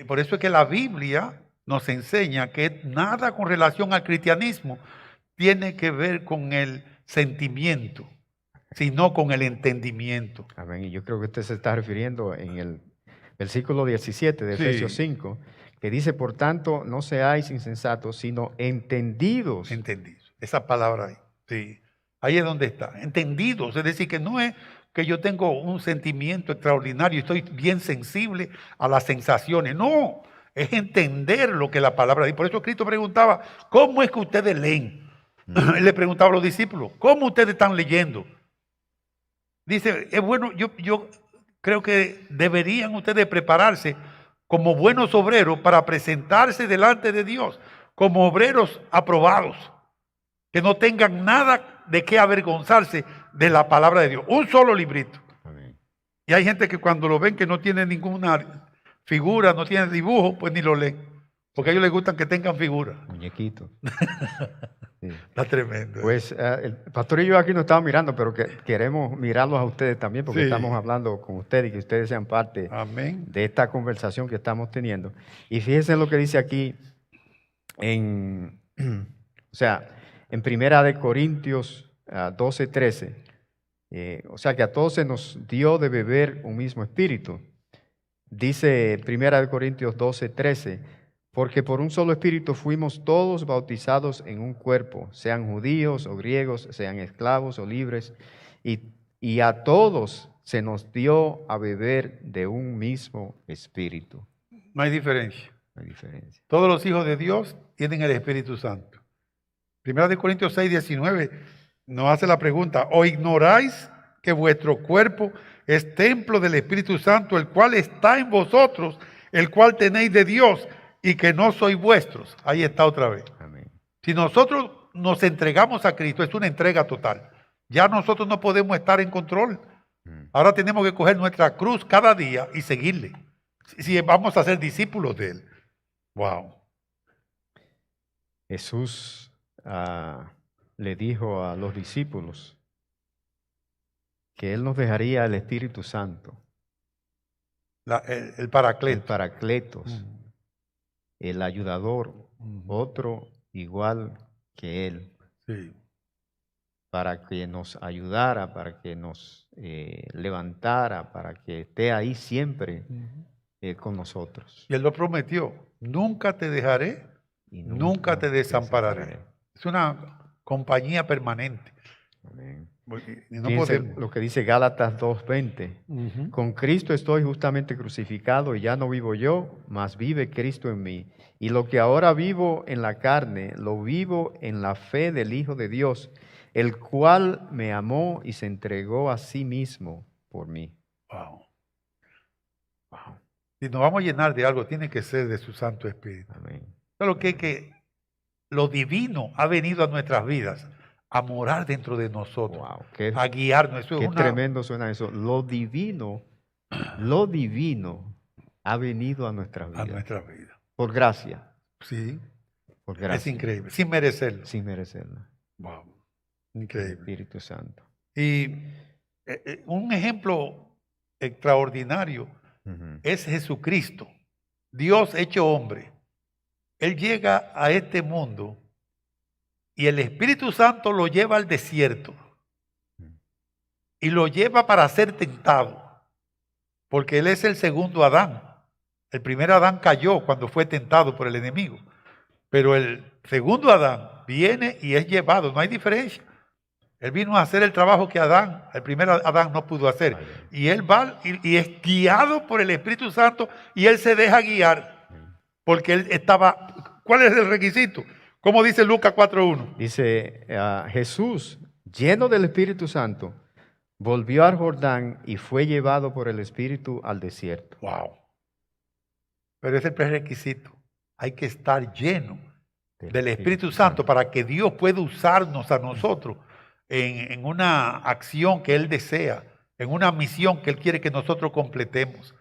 Por eso es que la Biblia nos enseña que nada con relación al cristianismo tiene que ver con el sentimiento, sino con el entendimiento. Amén. Y yo creo que usted se está refiriendo en el versículo 17 de Efesios 5, que dice, por tanto, no seáis insensatos, sino entendidos. Entendidos. Esa palabra ahí. Sí. Ahí es donde está. Entendidos. Es decir, que no es que yo tengo un sentimiento extraordinario y estoy bien sensible a las sensaciones. No, es entender lo que la palabra dice. Por eso Cristo preguntaba, ¿cómo es que ustedes leen? Él le preguntaba a los discípulos, ¿cómo ustedes están leyendo? Dice, es bueno, yo creo que deberían ustedes prepararse como buenos obreros para presentarse delante de Dios, como obreros aprobados, que no tengan nada de qué avergonzarse de la palabra de Dios. Un solo librito. Amén. Y hay gente que cuando lo ven que no tiene ninguna figura, no tiene dibujo, pues ni lo leen. Porque a ellos les gustan que tengan figura. Muñequitos. Sí. Está tremendo. Pues el pastor y yo aquí nos estamos mirando, pero que queremos mirarlos a ustedes también, porque estamos hablando con ustedes y que ustedes sean parte de esta conversación que estamos teniendo. Y fíjense lo que dice aquí en 1 de Corintios 12:13. O sea que a todos se nos dio de beber un mismo espíritu. Dice 1 de Corintios 12:13. Porque por un solo espíritu fuimos todos bautizados en un cuerpo, sean judíos o griegos, sean esclavos o libres, y a todos se nos dio a beber de un mismo espíritu. No hay diferencia. No hay diferencia. Todos los hijos de Dios tienen el Espíritu Santo. 1 Corintios 6:19 nos hace la pregunta, ¿o ignoráis que vuestro cuerpo es templo del Espíritu Santo, el cual está en vosotros, el cual tenéis de Dios, y que no sois vuestros? Ahí está otra vez. Amén. Si nosotros nos entregamos a Cristo, es una entrega total. Ya nosotros no podemos estar en control. Ahora tenemos que coger nuestra cruz cada día y seguirle. Si vamos a ser discípulos de Él. Wow. Jesús le dijo a los discípulos que Él nos dejaría el Espíritu Santo. El Paracletos. El Paracletos. El ayudador, otro igual que Él, para que nos ayudara, para que nos levantara, para que esté ahí siempre con nosotros. Y Él lo prometió, nunca te dejaré, Y nunca te desampararé. Es una compañía permanente. Amén. Y no Fíjense podemos. lo que dice Gálatas 2:20. Con Cristo estoy justamente crucificado y ya no vivo yo, mas vive Cristo en mí. Y lo que ahora vivo en la carne, lo vivo en la fe del Hijo de Dios, el cual me amó y se entregó a sí mismo por mí. Wow. Wow. Si nos vamos a llenar de algo, tiene que ser de su Santo Espíritu. Amén. Pero que lo divino ha venido a nuestras vidas a morar dentro de nosotros, Wow, a guiarnos. Eso qué es tremendo suena eso. Lo divino ha venido a nuestras vidas. A nuestra vida. Por gracia. Sí. Por gracia. Es increíble, sin merecerlo. Sin merecerlo. Wow. El Increíble. Espíritu Santo. Y un ejemplo extraordinario es Jesucristo, Dios hecho hombre. Él llega a este mundo y el Espíritu Santo lo lleva al desierto y lo lleva para ser tentado, porque Él es el segundo Adán. El primer Adán cayó cuando fue tentado por el enemigo, pero el segundo Adán viene y es llevado, no hay diferencia. Él vino a hacer el trabajo que el primer Adán no pudo hacer. Y él va y es guiado por el Espíritu Santo y él se deja guiar. Porque él estaba... ¿Cuál es el requisito? ¿Cómo dice Lucas 4:1? Dice, Jesús, lleno del Espíritu Santo, volvió al Jordán y fue llevado por el Espíritu al desierto. Wow. Pero es el prerequisito. Hay que estar lleno del Espíritu Santo para que Dios pueda usarnos a nosotros en una acción que Él desea, en una misión que Él quiere que nosotros completemos.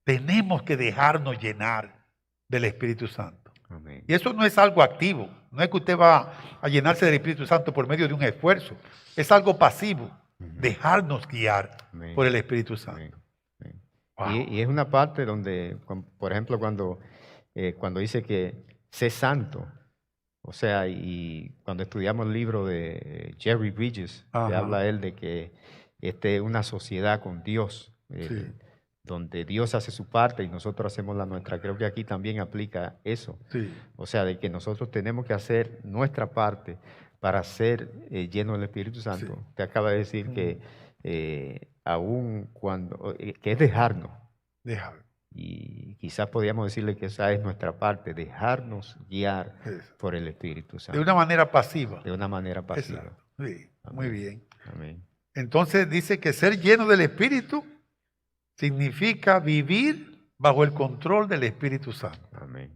Tenemos que dejarnos llenar del Espíritu Santo. Amén. Y eso no es algo activo, no es que usted va a llenarse del Espíritu Santo por medio de un esfuerzo, es algo pasivo, dejarnos guiar por el Espíritu Santo. Wow. Y es una parte donde, por ejemplo, cuando dice que sé santo, o sea, y cuando estudiamos el libro de Jerry Bridges, que habla él de que es una sociedad con Dios, donde Dios hace su parte y nosotros hacemos la nuestra. Creo que aquí también aplica eso. Sí. O sea, de que nosotros tenemos que hacer nuestra parte para ser llenos del Espíritu Santo. Sí. Te acaba de decir que aún cuando, que es dejarnos. Dejar. Y quizás podríamos decirle que esa es nuestra parte, dejarnos guiar por el Espíritu Santo. De una manera pasiva. De una manera pasiva. Exacto. Sí, muy bien. Amén. Entonces dice que ser lleno del Espíritu significa vivir bajo el control del Espíritu Santo. Amén.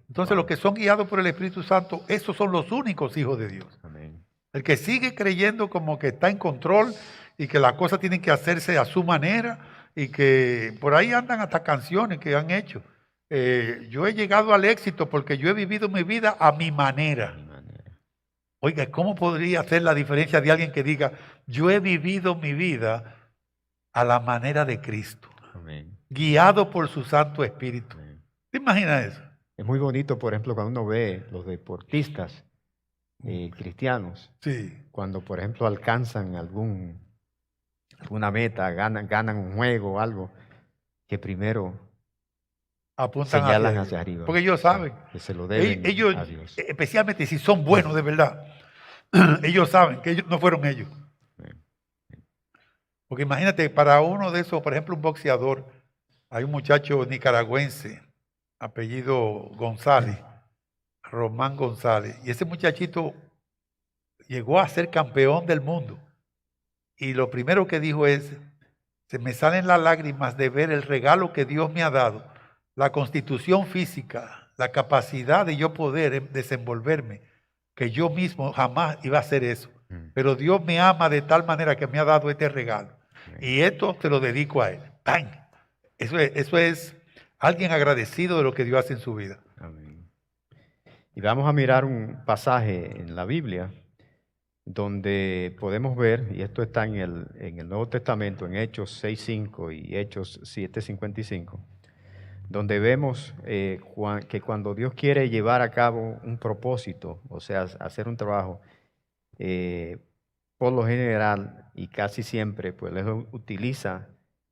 Entonces los que son guiados por el Espíritu Santo, esos son los únicos hijos de Dios. Amén. El que sigue creyendo como que está en control y que las cosas tienen que hacerse a su manera y que por ahí andan hasta canciones que han hecho. Yo he llegado al éxito porque yo he vivido mi vida a mi manera. Oiga, ¿cómo podría hacer la diferencia de alguien que diga, yo he vivido mi vida a la manera de Cristo, amén, guiado por su Santo Espíritu? Amén. ¿Te imaginas eso? Es muy bonito, por ejemplo, cuando uno ve los deportistas cristianos, sí, cuando, por ejemplo, alcanzan alguna meta, ganan un juego o algo, que primero apuntan señalan hacia arriba. Porque ellos saben que se lo deben ellos, a Dios. Especialmente si son buenos de verdad, ellos saben que ellos no fueron ellos. Porque imagínate, para uno de esos, por ejemplo, un boxeador, hay un muchacho nicaragüense, apellido González, Román González, y ese muchachito llegó a ser campeón del mundo. Y lo primero que dijo es, se me salen las lágrimas de ver el regalo que Dios me ha dado, la constitución física, la capacidad de yo poder desenvolverme, que yo mismo jamás iba a hacer eso. Pero Dios me ama de tal manera que me ha dado este regalo. Y esto te lo dedico a Él. ¡Bang! Eso es alguien agradecido de lo que Dios hace en su vida. Amén. Y vamos a mirar un pasaje en la Biblia donde podemos ver, y esto está en el Nuevo Testamento, en Hechos 6:5 y Hechos 7:55, donde vemos que cuando Dios quiere llevar a cabo un propósito, o sea, hacer un trabajo, por lo general y casi siempre, pues Él utiliza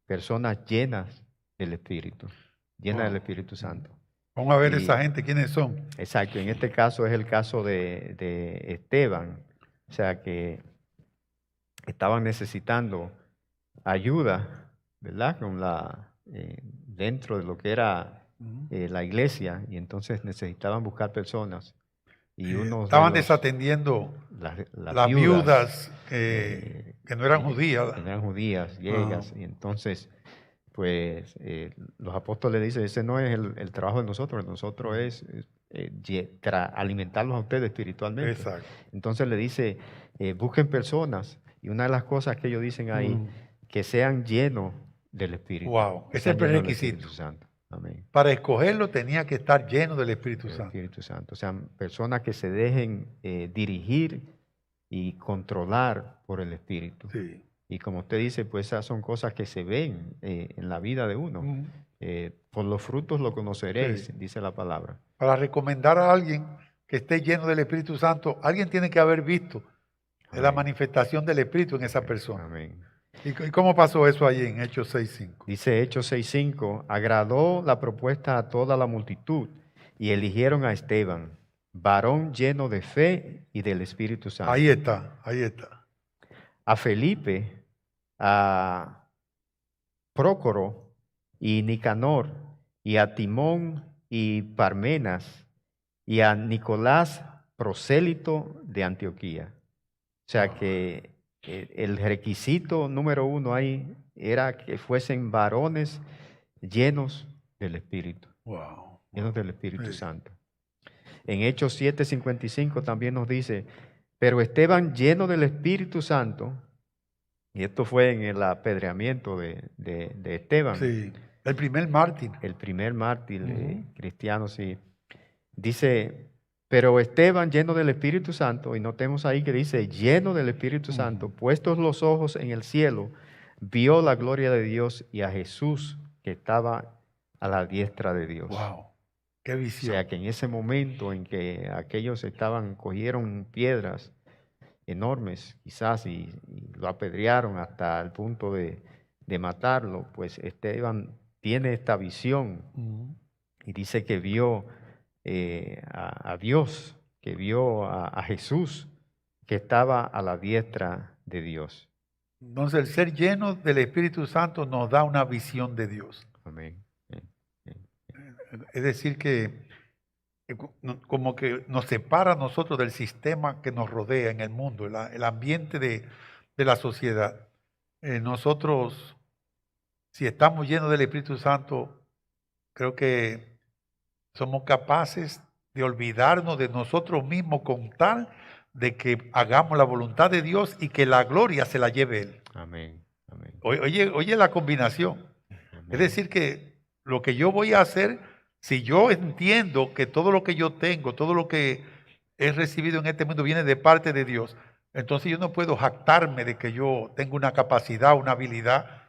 personas llenas del Espíritu, llenas del Espíritu Santo. Vamos a ver Y- esa gente, ¿quiénes son? Exacto, en este caso es el caso de Esteban, o sea que estaban necesitando ayuda, ¿verdad? Dentro de lo que era la iglesia, y entonces necesitaban buscar personas. Y unos Estaban de los, desatendiendo las las viudas eh, que no eran judías. que no eran judías, griegas, y entonces, pues, los apóstoles dicen, ese no es el trabajo de nosotros es alimentarlos a ustedes espiritualmente. Exacto. Entonces le dice, busquen personas, y una de las cosas que ellos dicen ahí, que sean llenos del Espíritu. Wow, que ese es el sean llenos del prerequisito. Espíritu Santo. Amén. Para escogerlo tenía que estar lleno del Espíritu Del Santo. Espíritu Santo. O sea, personas que se dejen dirigir y controlar por el Espíritu. Sí. Y como usted dice, pues esas son cosas que se ven en la vida de uno. Por los frutos lo conoceréis, Sí. dice la palabra. Para recomendar a alguien que esté lleno del Espíritu Santo, alguien tiene que haber visto la Amén. manifestación del Espíritu en esa persona. Amén. ¿Y cómo pasó eso allí en Hechos 6:5? Dice Hechos 6:5, agradó la propuesta a toda la multitud y eligieron a Esteban, varón lleno de fe y del Espíritu Santo. Ahí está, ahí está. A Felipe, a Prócoro y Nicanor, y a Timón y Parmenas, y a Nicolás, prosélito de Antioquía. O sea que el requisito número uno ahí era que fuesen varones llenos del Espíritu, Wow. llenos del Espíritu Sí. Santo. En Hechos 7:55 también nos dice, pero Esteban lleno del Espíritu Santo, y esto fue en el apedreamiento de Esteban, Sí, el primer mártir. el primer mártir cristiano, sí. Dice, pero Esteban lleno del Espíritu Santo, y notemos ahí que dice, lleno del Espíritu Santo, puestos los ojos en el cielo, vio la gloria de Dios y a Jesús que estaba a la diestra de Dios. Wow, qué O visión. sea que en ese momento en que aquellos cogieron piedras enormes quizás y lo apedrearon hasta el punto de matarlo, pues Esteban tiene esta visión y dice que vio a Dios, que vio a Jesús que estaba a la diestra de Dios. Entonces el ser lleno del Espíritu Santo nos da una visión de Dios. Amén. Es decir que como que nos separa a nosotros del sistema que nos rodea en el mundo, el ambiente de la sociedad. Nosotros, si estamos llenos del Espíritu Santo, creo que somos capaces de olvidarnos de nosotros mismos con tal de que hagamos la voluntad de Dios y que la gloria se la lleve Él. Amén. Amén. Oye la combinación. Amén. Es decir que lo que yo voy a hacer, si yo entiendo que todo lo que yo tengo, todo lo que he recibido en este mundo viene de parte de Dios, entonces yo no puedo jactarme de que yo tengo una capacidad, una habilidad.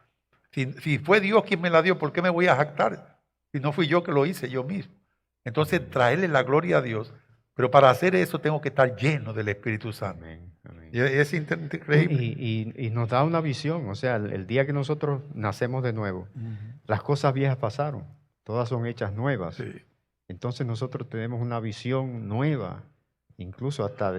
Si fue Dios quien me la dio, ¿por qué me voy a jactar? Si no fui yo que lo hice yo mismo. Entonces traerle la gloria a Dios, pero para hacer eso tengo que estar lleno del Espíritu Santo. Amén. Amén. Y es increíble. Y nos da una visión, o sea, el día que nosotros nacemos de nuevo, las cosas viejas pasaron, todas son hechas nuevas. Sí. Entonces nosotros tenemos una visión nueva, incluso hasta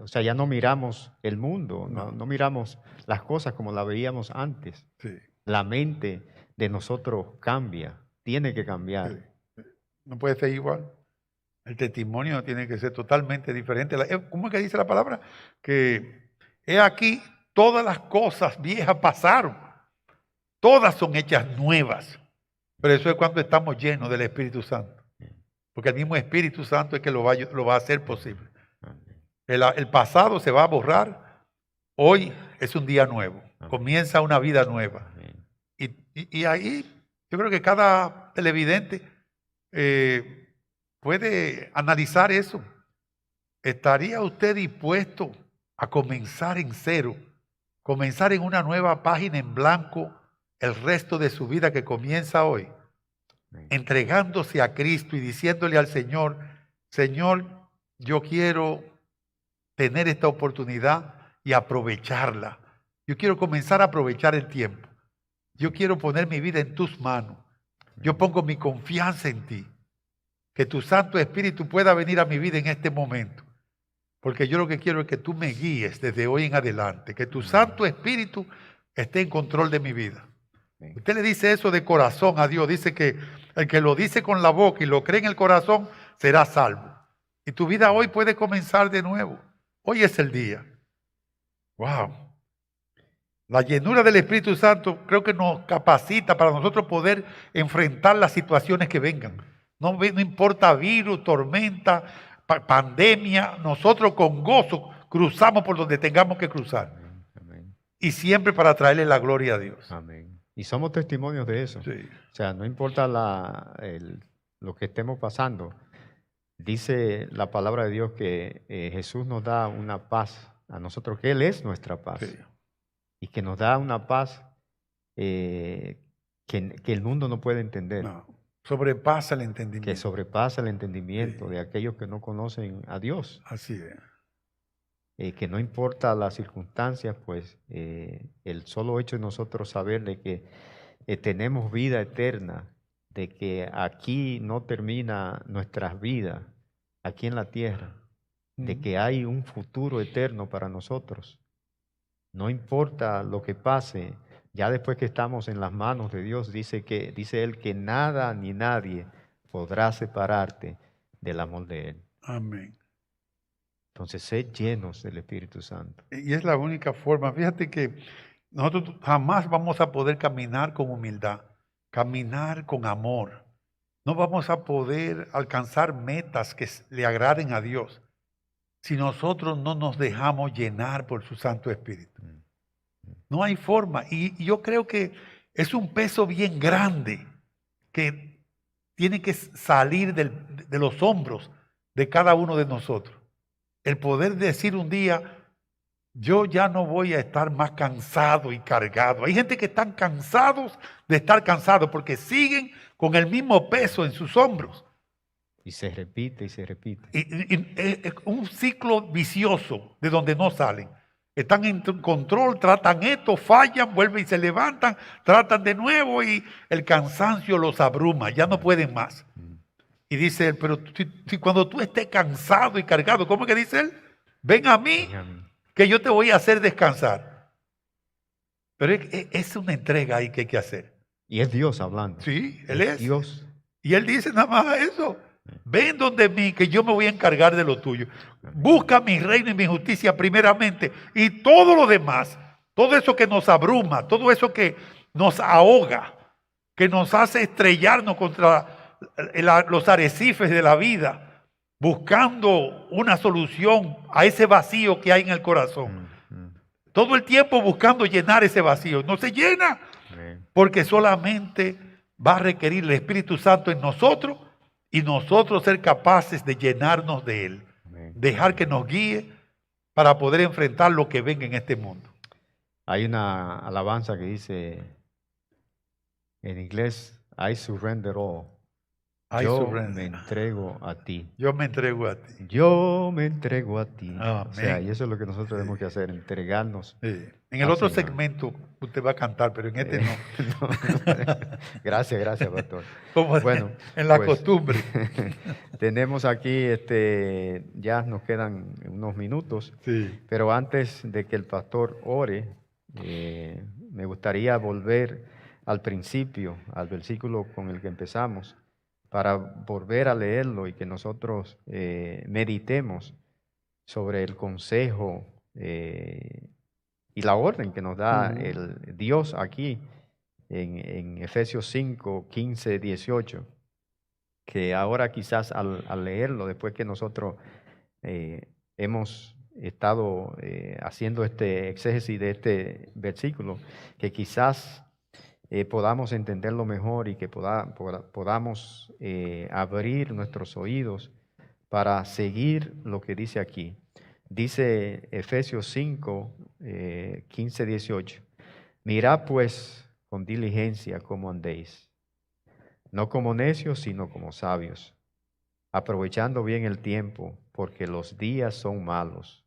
o sea, ya no miramos el mundo, no miramos las cosas como las veíamos antes. Sí. La mente de nosotros cambia, tiene que cambiar. Sí. No puede ser igual. El testimonio tiene que ser totalmente diferente. ¿Cómo es que dice la palabra? Que he aquí, todas las cosas viejas pasaron. Todas son hechas nuevas. Pero eso es cuando estamos llenos del Espíritu Santo. Porque el mismo Espíritu Santo es que lo va a hacer posible. El pasado se va a borrar. Hoy es un día nuevo. Comienza una vida nueva. Y ahí yo creo que cada televidente puede analizar eso. ¿Estaría usted dispuesto a comenzar en cero? Comenzar en una nueva página en blanco el resto de su vida que comienza hoy. Entregándose a Cristo y diciéndole al Señor, Señor, yo quiero tener esta oportunidad y aprovecharla. Yo quiero comenzar a aprovechar el tiempo. Yo quiero poner mi vida en tus manos. Yo pongo mi confianza en ti. Que tu Santo Espíritu pueda venir a mi vida en este momento. Porque yo lo que quiero es que tú me guíes desde hoy en adelante. Que tu Santo Espíritu esté en control de mi vida. Usted le dice eso de corazón a Dios. Dice que el que lo dice con la boca y lo cree en el corazón será salvo. Y tu vida hoy puede comenzar de nuevo. Hoy es el día. ¡Wow! La llenura del Espíritu Santo creo que nos capacita para nosotros poder enfrentar las situaciones que vengan. No importa virus, tormenta, pandemia, nosotros con gozo cruzamos por donde tengamos que cruzar. Amén, amén. Y siempre para traerle la gloria a Dios. Amén. Y somos testimonios de eso. Sí. O sea, no importa lo que estemos pasando. Dice la palabra de Dios que Jesús nos da una paz a nosotros, que Él es nuestra paz. Sí. Y que nos da una paz que el mundo no puede entender. No, sobrepasa el entendimiento. Que sobrepasa el entendimiento Sí. de aquellos que no conocen a Dios. Así es. Que no importa las circunstancias, pues el solo hecho de nosotros saber de que tenemos vida eterna, de que aquí no termina nuestras vidas, aquí en la tierra, de que hay un futuro eterno para nosotros. No importa lo que pase, ya después que estamos en las manos de Dios, dice Él que nada ni nadie podrá separarte del amor de Él. Amén. Entonces, sed llenos del Espíritu Santo. Y es la única forma. Fíjate que nosotros jamás vamos a poder caminar con humildad, caminar con amor. No vamos a poder alcanzar metas que le agraden a Dios si nosotros no nos dejamos llenar por su Santo Espíritu. No hay forma. Y yo creo que es un peso bien grande que tiene que salir de los hombros de cada uno de nosotros. El poder decir un día, yo ya no voy a estar más cansado y cargado. Hay gente que están cansados de estar cansados porque siguen con el mismo peso en sus hombros. Y se repite y se repite. Es un ciclo vicioso de donde no salen. Están en control, tratan esto, fallan, vuelven y se levantan, tratan de nuevo y el cansancio los abruma, ya no pueden más. Y dice él, pero si cuando tú estés cansado y cargado, ¿cómo que dice él? Ven a mí, que yo te voy a hacer descansar. Pero es una entrega ahí que hay que hacer. Y es Dios hablando. Sí, Él es. Dios. Y Él dice nada más eso. Ven donde mí, que yo me voy a encargar de lo tuyo. Busca mi reino y mi justicia primeramente. Y todo lo demás, todo eso que nos abruma, todo eso que nos ahoga, que nos hace estrellarnos contra los arrecifes de la vida, buscando una solución a ese vacío que hay en el corazón. Todo el tiempo buscando llenar ese vacío. No se llena porque solamente va a requerir el Espíritu Santo en nosotros y nosotros ser capaces de llenarnos de Él. Dejar que nos guíe para poder enfrentar lo que venga en este mundo. Hay una alabanza que dice en inglés, I surrender all. Yo me entrego a ti. Yo me entrego a ti. Yo me entrego a ti. Amén. O sea, y eso es lo que nosotros tenemos que hacer, entregarnos. Sí. En el otro segmento usted va a cantar, pero en este no. Gracias, pastor. Como bueno, en la costumbre. Tenemos aquí, ya nos quedan unos minutos, sí. Pero antes de que el pastor ore, me gustaría volver al principio, al versículo con el que empezamos, para volver a leerlo y que nosotros meditemos sobre el consejo y la orden que nos da el Dios aquí en Efesios 5, 15, 18, que ahora quizás al leerlo, después que nosotros hemos estado haciendo este exégesis de este versículo, que quizás podamos entenderlo mejor y que podamos abrir nuestros oídos para seguir lo que dice aquí. Dice Efesios 5, 15, 18. Mirad pues con diligencia cómo andéis, no como necios, sino como sabios, aprovechando bien el tiempo, porque los días son malos.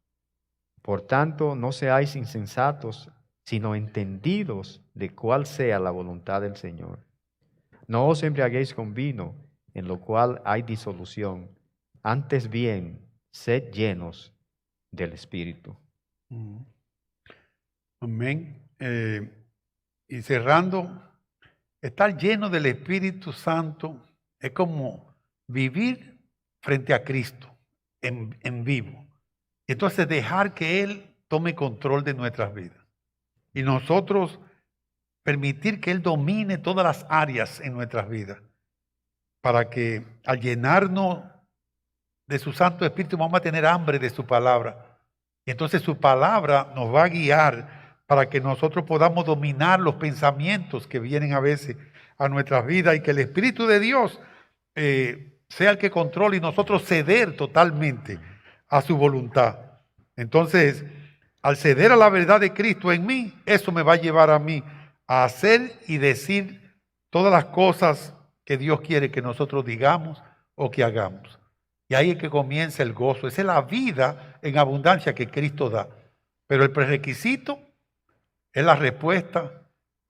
Por tanto, no seáis insensatos, sino entendidos de cuál sea la voluntad del Señor. No os embriaguéis con vino, en lo cual hay disolución. Antes bien, sed llenos del Espíritu. Amén. Y cerrando, estar lleno del Espíritu Santo es como vivir frente a Cristo en vivo. Entonces dejar que Él tome control de nuestras vidas. Y nosotros permitir que Él domine todas las áreas en nuestras vidas. Para que al llenarnos de su Santo Espíritu vamos a tener hambre de su palabra. Y entonces su palabra nos va a guiar para que nosotros podamos dominar los pensamientos que vienen a veces a nuestras vidas y que el Espíritu de Dios sea el que controle y nosotros ceder totalmente a su voluntad. Entonces, al ceder a la verdad de Cristo en mí, eso me va a llevar a mí a hacer y decir todas las cosas que Dios quiere que nosotros digamos o que hagamos. Y ahí es que comienza el gozo. Esa es la vida en abundancia que Cristo da. Pero el prerequisito es la respuesta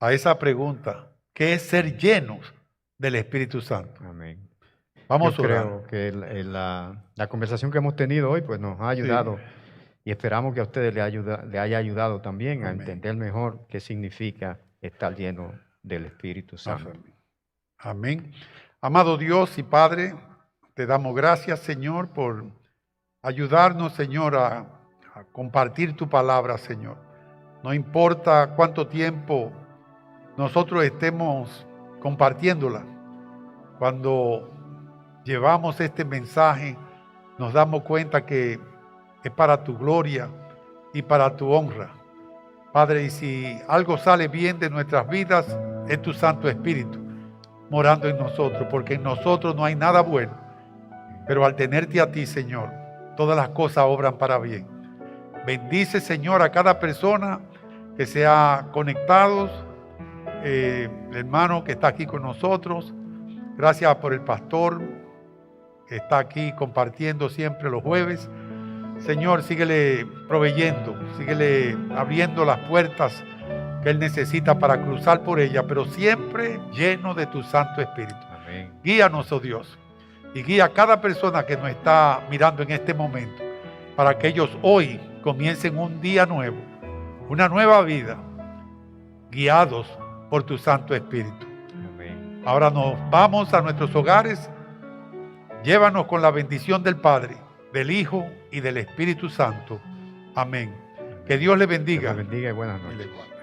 a esa pregunta, que es ser llenos del Espíritu Santo. Amén. Vamos Yo a orar. creo que la conversación que hemos tenido hoy pues nos ha ayudado. Sí. Y esperamos que a ustedes le haya ayudado también a Amén. entender mejor qué significa estar lleno del Espíritu Santo. Amén. Amado Dios y Padre, te damos gracias, Señor, por ayudarnos, Señor, a compartir tu palabra, Señor. No importa cuánto tiempo nosotros estemos compartiéndola. Cuando llevamos este mensaje, nos damos cuenta que es para tu gloria y para tu honra. Padre, y si algo sale bien de nuestras vidas, es tu Santo Espíritu morando en nosotros, porque en nosotros no hay nada bueno. Pero al tenerte a ti, Señor, todas las cosas obran para bien. Bendice, Señor, a cada persona que se ha conectado, el hermano que está aquí con nosotros. Gracias por el pastor que está aquí compartiendo siempre los jueves. Señor, síguele proveyendo, síguele abriendo las puertas que Él necesita para cruzar por ella, pero siempre lleno de tu Santo Espíritu. Amén. Guíanos, oh Dios, y guía a cada persona que nos está mirando en este momento, para que ellos hoy comiencen un día nuevo, una nueva vida, guiados por tu Santo Espíritu. Amén. Ahora nos vamos a nuestros hogares. Llévanos con la bendición del Padre, del Hijo y del Espíritu Santo. Amén. Que Dios le bendiga. Dios le bendiga y buenas Y le noches. guarde.